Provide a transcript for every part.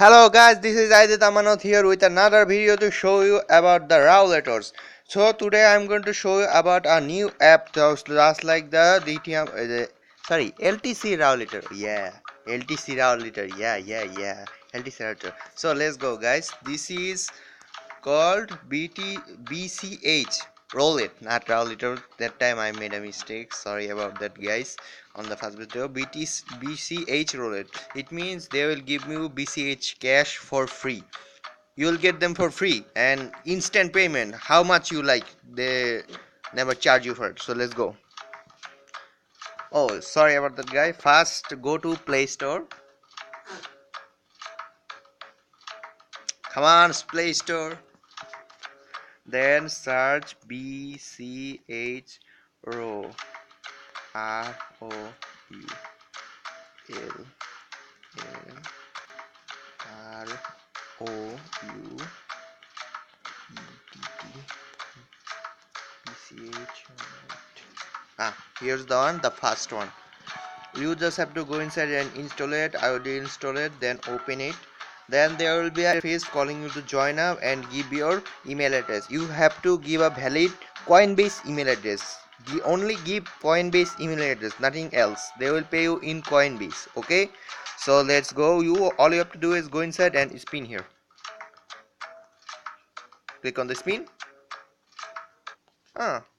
Hello guys, this is Aidit Amanat here with another video to show you about the roulators. So today I'm going to show you about a new app just like the DTM, LTC roulator. Yeah, LTC roulator. Yeah. LTC roulator. So let's go, guys. This is called BCH Roulette, not roulator. That time I made a mistake. Sorry about that, guys. On the first video, BCH Roulette. It means they will give you BCH cash for free. You will get them for free and instant payment. How much you like? They never charge you for it. So let's go. Oh, sorry about that, guy. First, go to Play Store. Come on, Play Store. Then search BCH Row ROU L L ROU BCH. Here's the one, the first one. You just have to go inside and install it. I already install it, then open it. Then there will be a face calling you to join up and give your email address. You have to give a valid Coinbase email address. Only give Coinbase email address, nothing else. They will pay you in Coinbase. Okay, so let's go. All you have to do is go inside and spin here. Click on the spin.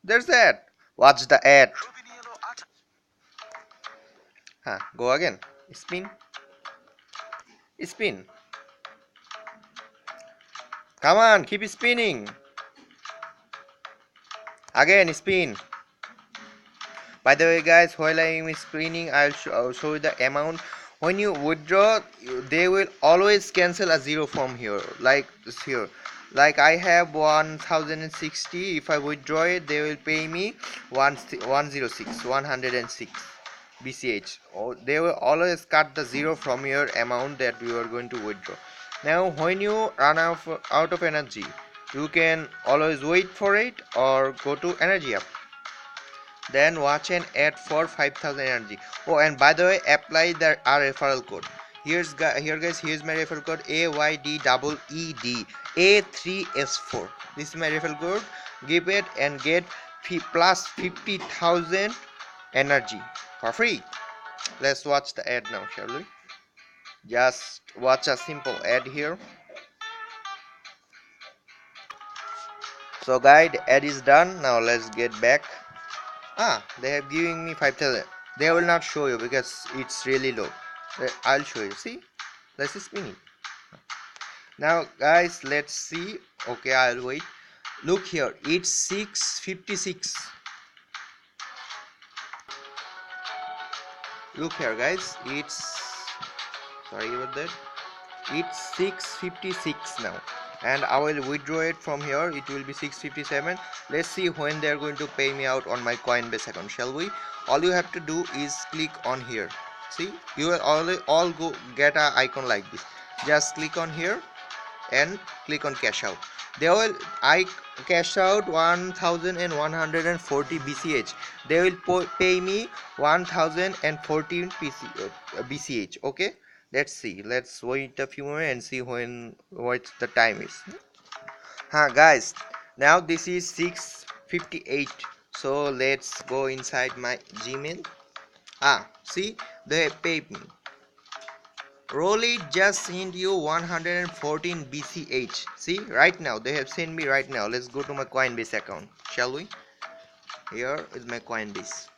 There's the ad. Watch the ad. Go again. Spin. Spin. Come on, keep spinning. Again, spin. By the way, guys, while I am spinning, I'll show you the amount. When you withdraw, they will always cancel a zero from here, like this here. Like I have 1060. If I withdraw it, they will pay me 106 BCH. They will always cut the zero from your amount that you are going to withdraw. Now when you run out of energy, you can always wait for it or go to energy app, then watch an ad for 5000 energy. Oh, and by the way, apply our referral code. Here's my referral code AYDEED A3S4. This is my referral code. Give it and get plus 50,000 energy for free. Let's watch the ad now, shall we? Just watch a simple ad here. So guys, the ad is done. Now let's get back. They have giving me 5000. They will not show you because it's really low. I'll show you. See, let's spin it. Now guys, let's see. Okay, I'll wait. Look here, it's 656. Look here, guys, it's sorry about that. It's 656 now, and I will withdraw it from here. It will be 657. Let's see when they are going to pay me out on my Coinbase account, shall we? All you have to do is click on here. See, you will all go get an icon like this. Just click on here and click on cash out. I cash out 1140 BCH. They will pay me 1014 BCH. Okay, let's see. Let's wait a few more and see what the time is. Guys, now this is 6:58. So let's go inside my Gmail. See, they paid me. Rolly just sent you 114 BCH. See, right now they have sent me right now. Let's go to my Coinbase account, shall we? Here is my Coinbase.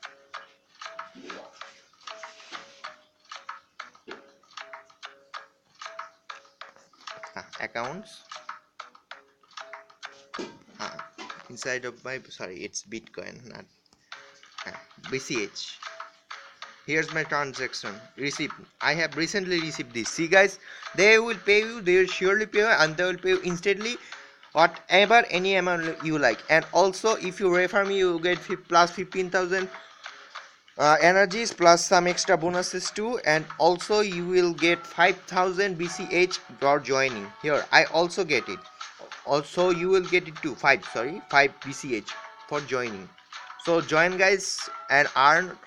Accounts. Inside of my, sorry, it's Bitcoin, not BCH. Here's my transaction receipt. I have recently received this. See guys, they will pay you, they will surely pay you, and they will pay you instantly whatever any amount you like. And also if you refer me, you get plus 15,000 energies plus some extra bonuses too, and also you will get 5,000 BCH for joining. Here I also get it. Also you will get it too. 5 BCH for joining. So join guys and earn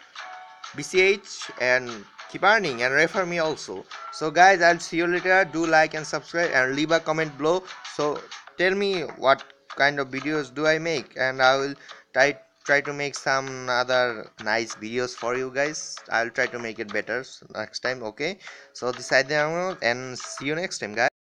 BCH and keep keep earning and refer me also. So guys, I'll see you later. Do like and subscribe and leave a comment below. So tell me what kind of videos do I make, and I will try to make some other nice videos for you guys. I'll try to make it better next time. Okay, so this is Adrian, and see you next time, guys.